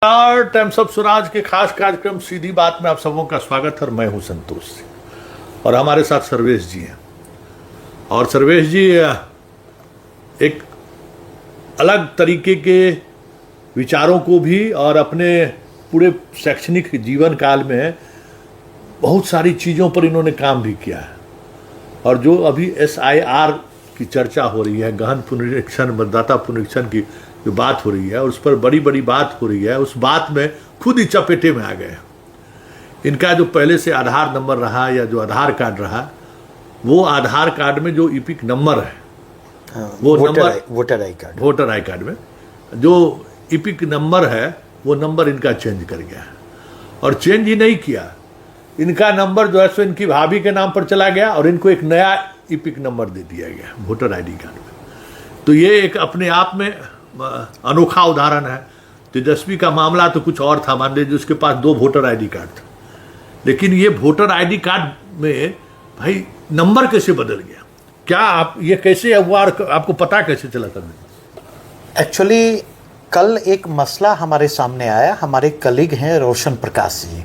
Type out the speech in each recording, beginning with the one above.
Times of Swaraj के खास कार्यक्रम सीधी बात में आप सबों का स्वागत है और मैं हूं संतोष जी और हमारे साथ सर्वेश जी हैं। और सर्वेश जी एक अलग तरीके के विचारों को भी और अपने पूरे शैक्षणिक जीवन काल में बहुत सारी चीज़ों पर इन्होंने काम भी किया है। और जो अभी SIR की चर्चा हो रही है, गहन पुनरीक्षण मतदाता पुनरीक्षण की जो बात हो रही है, उस पर बड़ी बड़ी बात हो रही है, उस बात में खुद ही चपेटे में आ गए। इनका जो पहले से आधार नंबर रहा या जो आधार कार्ड रहा, वो आधार कार्ड में जो इपिक नंबर है, वो वोटर आई कार्ड में जो इपिक नंबर है, वो नंबर इनका चेंज कर गया है। और चेंज ही नहीं किया, इनका नंबर जो है सो इनकी भाभी के नाम पर चला गया और इनको एक नया इपिक नंबर दे दिया गया वोटर ID कार्ड में। तो ये एक अपने आप में अनोखा उदाहरण है। तेजस्वी का मामला तो कुछ और था, मान लीजिए उसके पास 2 वोटर ID कार्ड था, लेकिन ये वोटर ID कार्ड में भाई नंबर कैसे बदल गया? क्या आप ये कैसे हुआ, आपको पता कैसे चला? एक्चुअली कल एक मसला हमारे सामने आया। हमारे कलीग हैं रोशन प्रकाश जी,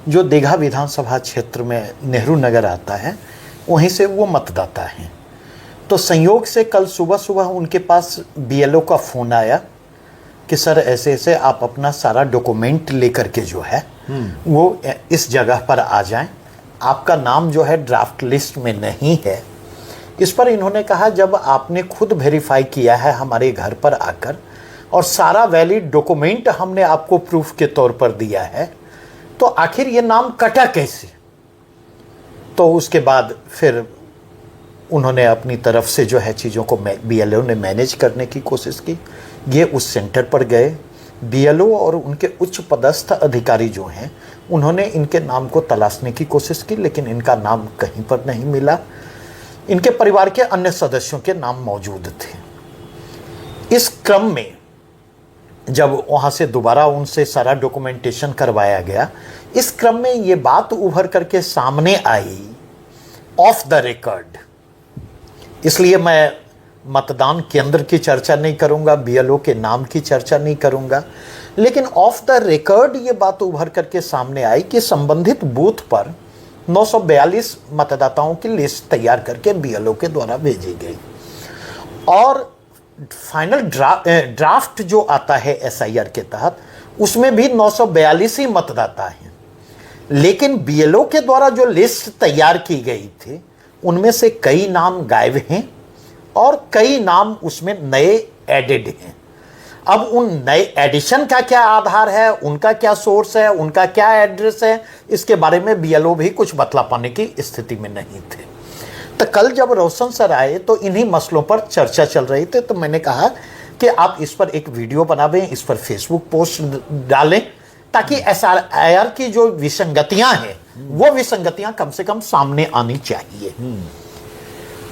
जो दीघा विधानसभा क्षेत्र में नेहरू नगर आता है, वहीं से वो मतदाता हैं। तो संयोग से कल सुबह सुबह उनके पास BLO का फ़ोन आया कि सर ऐसे ऐसे आप अपना सारा डॉक्यूमेंट लेकर के जो है वो इस जगह पर आ जाएं, आपका नाम जो है ड्राफ्ट लिस्ट में नहीं है। इस पर इन्होंने कहा जब आपने खुद वेरीफाई किया है हमारे घर पर आकर और सारा वैलिड डॉक्यूमेंट हमने आपको प्रूफ के तौर पर दिया है, तो आखिर ये नाम कटा कैसे? तो उसके बाद फिर उन्होंने अपनी तरफ से जो है चीज़ों को BLO ने मैनेज करने की कोशिश की। ये उस सेंटर पर गए, BLO और उनके उच्च पदस्थ अधिकारी जो हैं उन्होंने इनके नाम को तलाशने की कोशिश की, लेकिन इनका नाम कहीं पर नहीं मिला। इनके परिवार के अन्य सदस्यों के नाम मौजूद थे। इस क्रम में जब वहाँ से दोबारा उनसे सारा डॉक्यूमेंटेशन करवाया गया, इस क्रम में ये बात उभर करके सामने आई ऑफ द रिकॉर्ड। इसलिए मैं मतदान केंद्र की चर्चा नहीं करूंगा, BLO के नाम की चर्चा नहीं करूंगा, लेकिन ऑफ द रिकॉर्ड ये बात उभर करके सामने आई कि संबंधित बूथ पर 942 मतदाताओं की लिस्ट तैयार करके BLO के द्वारा भेजी गई और फाइनल ड्राफ्ट जो आता है SIR के तहत, उसमें भी 942 ही मतदाता हैं। लेकिन BLO के द्वारा जो लिस्ट तैयार की गई थी, उनमें से कई नाम गायब हैं और कई नाम उसमें नए एडेड हैं। अब उन नए एडिशन का क्या आधार है, उनका क्या सोर्स है, उनका क्या एड्रेस है, इसके बारे में BLO भी कुछ बतला पाने की स्थिति में नहीं थे। तो कल जब रोशन सर आए तो इन्हीं मसलों पर चर्चा चल रही थी, तो मैंने कहा कि आप इस पर एक वीडियो बनावें, इस पर फेसबुक पोस्ट डालें, ताकि SIR की जो विसंगतियां हैं वो विसंगतियां कम से कम सामने आनी चाहिए।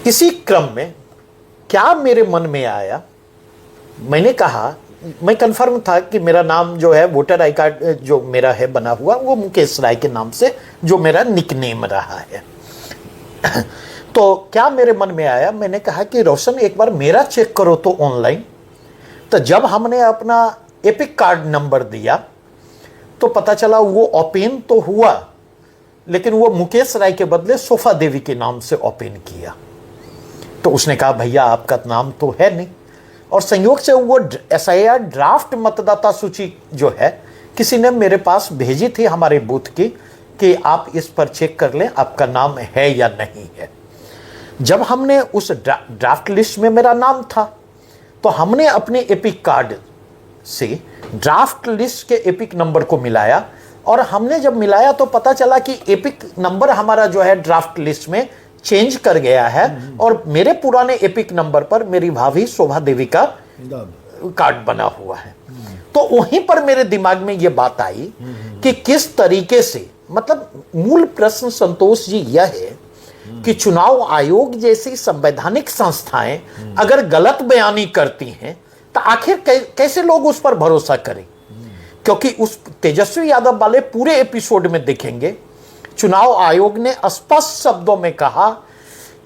इसी क्रम में क्या मेरे मन में आया, मैंने कहा, मैं कंफर्म था कि मेरा नाम जो है वोटर आई कार्ड जो मेरा है बना हुआ, वो मुकेश राय के नाम से जो मेरा निकनेम रहा है। तो क्या मेरे मन में आया, मैंने कहा कि रोशन एक बार मेरा चेक करो तो ऑनलाइन। तो जब हमने अपना एपिक कार्ड नंबर दिया तो पता चला वो ओपन तो हुआ, लेकिन वो मुकेश राय के बदले सोफा देवी के नाम से ओपन किया। तो उसने कहा भैया आपका नाम तो है नहीं। और संयोग से वो SIR ड्राफ्ट मतदाता सूची जो है किसी ने मेरे पास भेजी थी हमारे बूथ की कि आप इस पर चेक कर लें आपका नाम है या नहीं है। जब हमने उस ड्राफ्ट लिस्ट में मेरा नाम था, तो हमने अपने एपिक कार्ड से ड्राफ्ट लिस्ट के एपिक नंबर को मिलाया और हमने जब मिलाया तो पता चला कि एपिक नंबर हमारा जो है ड्राफ्ट लिस्ट में चेंज कर गया है और मेरे पुराने एपिक नंबर पर मेरी भाभी शोभा देवी का कार्ड बना हुआ है। तो वहीं पर मेरे दिमाग में यह बात आई कि किस तरीके से, मतलब मूल प्रश्न संतोष जी यह है कि चुनाव आयोग जैसी संवैधानिक संस्थाएं अगर गलत बयानी करती हैं तो आखिर कैसे लोग उस पर भरोसा करें? क्योंकि उस तेजस्वी यादव वाले पूरे एपिसोड में देखेंगे, चुनाव आयोग ने स्पष्ट शब्दों में कहा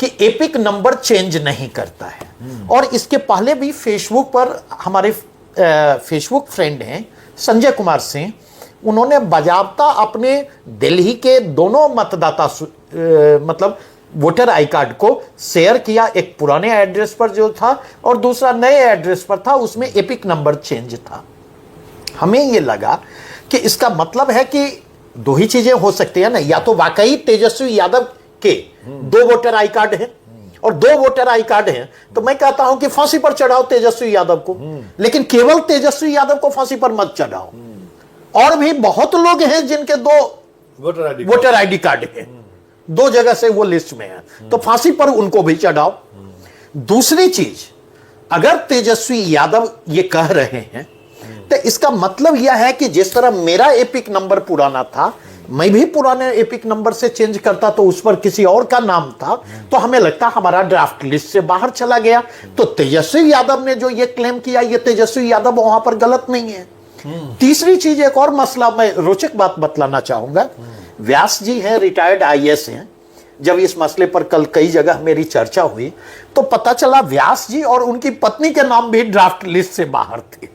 कि एपिक नंबर चेंज नहीं करता है। और इसके पहले भी फेसबुक पर हमारे फेसबुक फ्रेंड हैं संजय कुमार सिंह, उन्होंने बाजाबता अपने दिल्ली के दोनों मतदाता मतलब वोटर आई कार्ड को शेयर किया, एक पुराने एड्रेस पर जो था और दूसरा नए एड्रेस पर था, उसमें एपिक नंबर चेंज था। हमें ये लगा कि इसका मतलब है कि दो ही चीजें हो सकती है ना, या तो वाकई तेजस्वी यादव के 2 वोटर आई कार्ड हैं और 2 वोटर आई कार्ड हैं, तो मैं कहता हूं कि फांसी पर चढ़ाओ तेजस्वी यादव को, लेकिन केवल तेजस्वी यादव को फांसी पर मत चढ़ाओ। और भी बहुत लोग हैं जिनके 2 वोटर आईडी कार्ड हैं, 2 जगह से वो लिस्ट में है, तो फांसी पर उनको भी चढ़ाओ। दूसरी चीज, अगर तेजस्वी यादव ये कह रहे हैं तो इसका मतलब यह है कि जिस तरह मेरा एपिक नंबर पुराना था, मैं भी पुराने एपिक नंबर से चेंज करता तो उस पर किसी और का नाम था, तो हमें लगता हमारा ड्राफ्ट लिस्ट से बाहर चला गया। तो तेजस्वी यादव ने जो ये क्लेम किया, ये तेजस्वी यादव वहां पर गलत नहीं है। तीसरी चीज, एक और मसला मैं रोचक बात बतलाना चाहूंगा। व्यास जी हैं, रिटायर्ड आईएएस हैं। जब इस मसले पर कल कई जगह मेरी चर्चा हुई तो पता चला व्यास जी और उनकी पत्नी के नाम भी ड्राफ्ट लिस्ट से बाहर थे।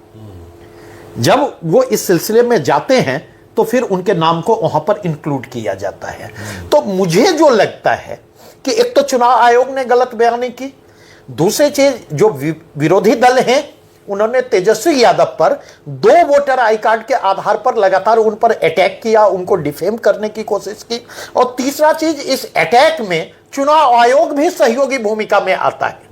जब वो इस सिलसिले में जाते हैं तो फिर उनके नाम को वहां पर इंक्लूड किया जाता है। तो मुझे जो लगता है कि एक तो चुनाव आयोग ने गलत बयानी की, दूसरी चीज जो विरोधी दल हैं उन्होंने तेजस्वी यादव पर 2 वोटर आई कार्ड के आधार पर लगातार उन पर अटैक किया, उनको डिफेम करने की कोशिश की। और तीसरा चीज, इस अटैक में चुनाव आयोग भी सहयोगी भूमिका में आता है,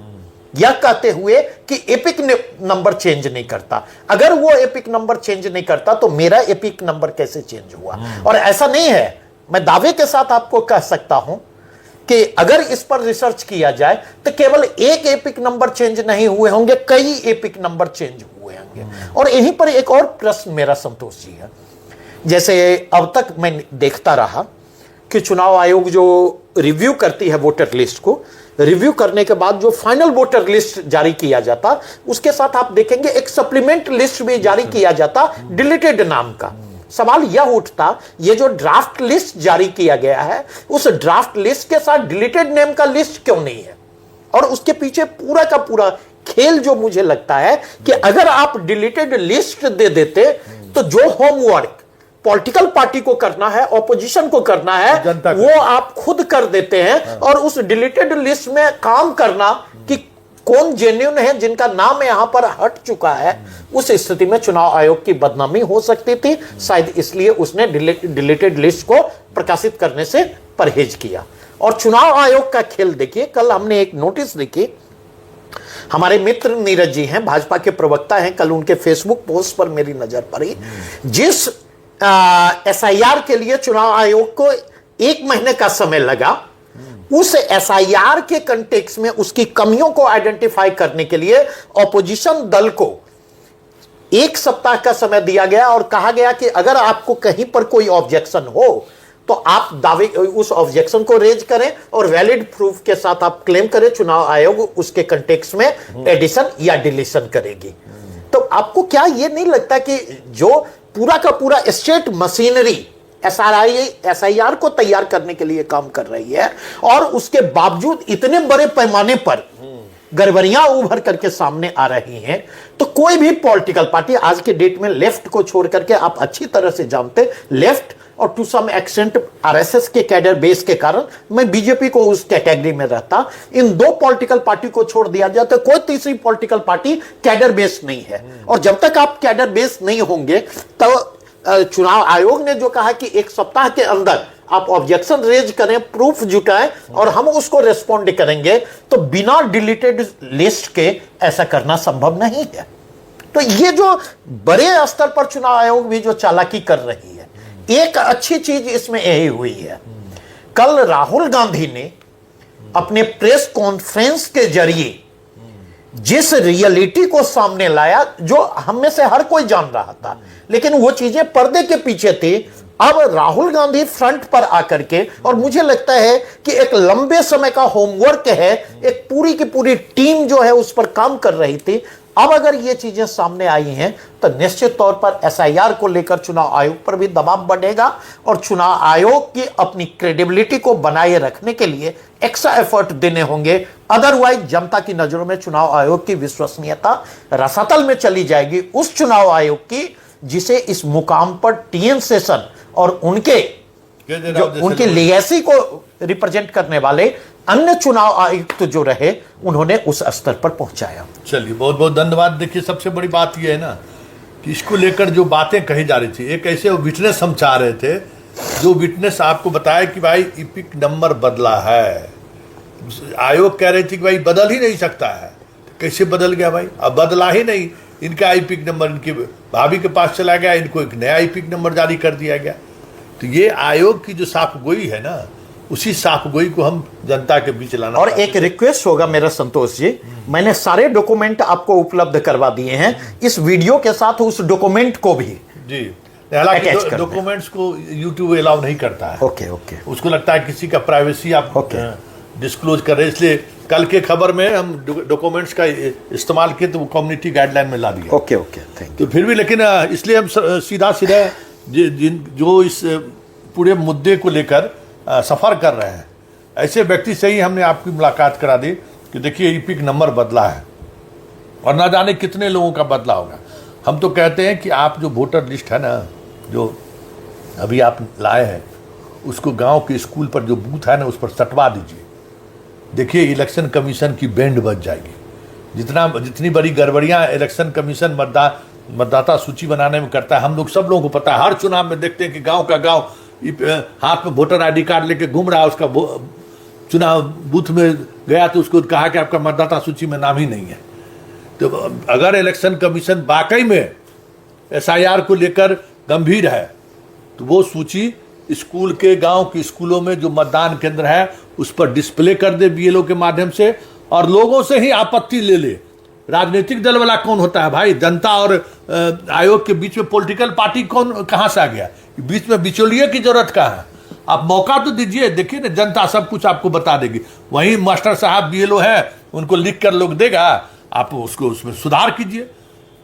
यह कहते हुए कि एपिक नंबर चेंज नहीं करता। अगर वो एपिक नंबर चेंज नहीं करता तो मेरा एपिक नंबर कैसे चेंज हुआ? और ऐसा नहीं है, मैं दावे के साथ आपको कह सकता हूं कि अगर इस पर रिसर्च किया जाए तो केवल एक एपिक नंबर चेंज नहीं हुए होंगे, कई एपिक नंबर चेंज हुए होंगे। और यहीं पर एक और प्रश्न मेरा संतोष जी है, जैसे अब तक मैं देखता रहा कि चुनाव आयोग जो रिव्यू करती है वोटर लिस्ट को, रिव्यू करने के बाद जो फाइनल वोटर लिस्ट जारी किया जाता, उसके साथ आप देखेंगे एक सप्लीमेंट लिस्ट भी जारी किया जाता डिलीटेड नाम का। सवाल यह उठता, ये जो ड्राफ्ट लिस्ट जारी किया गया है, उस ड्राफ्ट लिस्ट के साथ डिलीटेड नेम का लिस्ट क्यों नहीं है? और उसके पीछे पूरा का पूरा खेल जो मुझे लगता है कि अगर आप डिलीटेड लिस्ट दे देते तो जो होमवर्क पॉलिटिकल पार्टी को करना है, ऑपोजिशन को करना है, वो आप खुद कर देते हैं। और उस डिलीटेड लिस्ट में काम करना कि कौन जेन्युइन है, जिनका नाम यहां पर हट चुका है, उस स्थिति में चुनाव आयोग की बदनामी हो सकती थी। शायद इसलिए उसने डिलीटेड लिस्ट को प्रकाशित करने से परहेज किया। और चुनाव आयोग का खेल देखिए, कल हमने एक नोटिस देखी, हमारे मित्र नीरज जी हैं, भाजपा के प्रवक्ता हैं, कल उनके फेसबुक पोस्ट पर मेरी नजर पड़ी। जिस एसआईआर के लिए चुनाव आयोग को 1 महीने का समय लगा, उस एसआईआर के कंटेक्स्ट में उसकी कमियों को आइडेंटिफाई करने के लिए ऑपोजिशन दल को 1 सप्ताह का समय दिया गया और कहा गया कि अगर आपको कहीं पर कोई ऑब्जेक्शन हो तो आप दावे उस ऑब्जेक्शन को रेज करें और वैलिड प्रूफ के साथ आप क्लेम करें, चुनाव आयोग उसके कंटेक्स्ट में एडिशन या डिलीशन करेगी। तो आपको क्या ये नहीं लगता कि जो पूरा का पूरा स्टेट मशीनरी एसआईआर को तैयार करने के लिए काम कर रही है और उसके बावजूद इतने बड़े पैमाने पर गड़बड़ियां उभर करके सामने आ रही हैं, तो कोई भी पॉलिटिकल पार्टी आज के डेट में लेफ्ट को छोड़ करके, आप अच्छी तरह से जानते, लेफ्ट और टू सम एक्सटेंट आरएसएस के कैडर बेस के कारण, मैं बीजेपी को उस कैटेगरी में रहता, इन 2 पॉलिटिकल पार्टी को छोड़ दिया जाए तो कोई तीसरी पॉलिटिकल पार्टी कैडर बेस नहीं है। और जब तक आप कैडर बेस नहीं होंगे तो चुनाव आयोग ने जो कहा कि 1 सप्ताह के अंदर आप ऑब्जेक्शन रेज करें, प्रूफ जुटाएं और हम उसको रेस्पॉन्ड करेंगे, तो बिना डिलीटेड लिस्ट के ऐसा करना संभव नहीं है। तो ये जो बड़े स्तर पर चुनाव आयोग भी जो चालाकी कर रही है, एक अच्छी चीज इसमें यही हुई है, कल राहुल गांधी ने अपने प्रेस कॉन्फ्रेंस के जरिए जिस रियलिटी को सामने लाया, जो हम में से हर कोई जान रहा था, लेकिन वो चीजें पर्दे के पीछे थी, अब राहुल गांधी फ्रंट पर आकर के, और मुझे लगता है कि एक लंबे समय का होमवर्क है, एक पूरी की पूरी टीम जो है उस पर काम कर रही थी। अब अगर ये चीजें सामने आई हैं तो निश्चित तौर पर एसआईआर को लेकर चुनाव आयोग पर भी दबाव बढ़ेगा और चुनाव आयोग की अपनी क्रेडिबिलिटी को बनाए रखने के लिए एक्स्ट्रा एफर्ट देने होंगे। अदरवाइज जनता की नजरों में चुनाव आयोग की विश्वसनीयता रसातल में चली जाएगी। उस चुनाव आयोग की जिसे इस मुकाम पर टीएन शेषन और उनके केजरीवाल उनके लेगेसी को रिप्रेजेंट करने वाले अन्य चुनाव आयुक्त जो रहे, उन्होंने उस स्तर पर पहुंचाया। चलिए, बहुत बहुत धन्यवाद। देखिए, सबसे बड़ी बात यह है ना कि इसको लेकर जो बातें कही जा रही थी, एक ऐसे विटनेस हम चाह रहे थे, जो विटनेस आपको बताया कि भाई इपिक नंबर बदला है। आयोग कह रही थी कि भाई बदल ही नहीं सकता है। कैसे बदल गया भाई? अब बदला ही नहीं, इनका आईपिक नंबर इनकी भाभी के पास चला गया, इनको एक नया आईपिक नंबर जारी कर दिया गया। तो ये आयोग की जो साफगोई है ना, उसी साफगोई को हम जनता के बीच लाना। और एक रिक्वेस्ट होगा मेरा संतोष जी, मैंने सारे डॉक्यूमेंट आपको उपलब्ध करवा दिए हैं, इस वीडियो के साथ उस डॉक्यूमेंट को भी जी। हालांकि डॉक्यूमेंट्स को यूट्यूब अलाउ नहीं करता है। ओके ओके, उसको लगता है किसी का प्राइवेसी आप डिस्क्लोज कर रहे हैं, इसलिए कल के खबर में हम डॉक्यूमेंट्स का इस्तेमाल किए तो वो कम्युनिटी गाइडलाइन में ला दिया। ओके ओके, थैंक तो फिर भी लेकिन इसलिए हम सीधा जो इस पूरे मुद्दे को लेकर सफ़र कर रहे हैं, ऐसे व्यक्ति से ही हमने आपकी मुलाकात करा दी कि देखिए इपिक नंबर बदला है और ना जाने कितने लोगों का बदला होगा। हम तो कहते हैं कि आप जो वोटर लिस्ट है ना, जो अभी आप लाए हैं, उसको गांव के स्कूल पर जो बूथ है ना, उस पर सटवा दीजिए। देखिए, इलेक्शन कमीशन की बैंड बच जाएगी। जितनी बड़ी गड़बड़ियाँ इलेक्शन कमीशन मतदाता सूची बनाने में करता है, हम लोग सब लोगों को पता है। हर चुनाव में देखते हैं कि गांव का गांव हाथ में वोटर आईडी कार्ड लेके घूम रहा है, उसका चुनाव बूथ में गया तो उसको कहा कि आपका मतदाता सूची में नाम ही नहीं है। तो अगर इलेक्शन कमीशन वाकई में एसआईआर को लेकर गंभीर है, तो वो सूची स्कूल के गांव के स्कूलों में जो मतदान केंद्र है उस पर डिस्प्ले कर दे बीएलओ के माध्यम से, और लोगों से ही आपत्ति ले ले। राजनीतिक दल वाला कौन होता है भाई? जनता और आयोग के बीच में पॉलिटिकल पार्टी कहाँ से आ गया? बीच में बिचौलिए की जरूरत कहाँ है? आप मौका तो दीजिए, देखिए ना, जनता सब कुछ आपको बता देगी। वहीं मास्टर साहब बीएलओ है, उनको लिख कर लोग देगा, आप उसको उसमें सुधार कीजिए।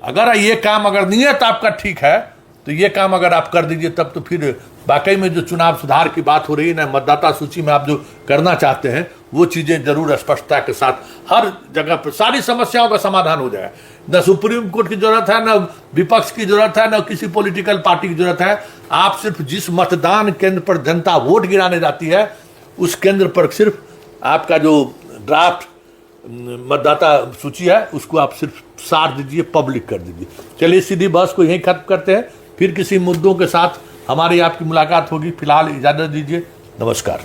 अगर ये काम, अगर नीयत आपका ठीक है, तो ये काम अगर आप कर दीजिए, तब तो फिर वाकई में जो चुनाव सुधार की बात हो रही है ना, मतदाता सूची में आप जो करना चाहते हैं, वो चीज़ें जरूर स्पष्टता के साथ हर जगह पर सारी समस्याओं का समाधान हो जाएगा। न सुप्रीम कोर्ट की जरूरत है, न विपक्ष की जरूरत है, न किसी पॉलिटिकल पार्टी की जरूरत है। आप सिर्फ जिस मतदान केंद्र पर जनता वोट गिराने जाती है, उस केंद्र पर सिर्फ आपका जो ड्राफ्ट मतदाता सूची है उसको आप सिर्फ सार दीजिए, पब्लिक कर दीजिए। चलिए, सीधी बहस को यहीं खत्म करते हैं, फिर किसी मुद्दों के साथ हमारी आपकी मुलाकात होगी। फिलहाल इजाज़त दीजिए, नमस्कार।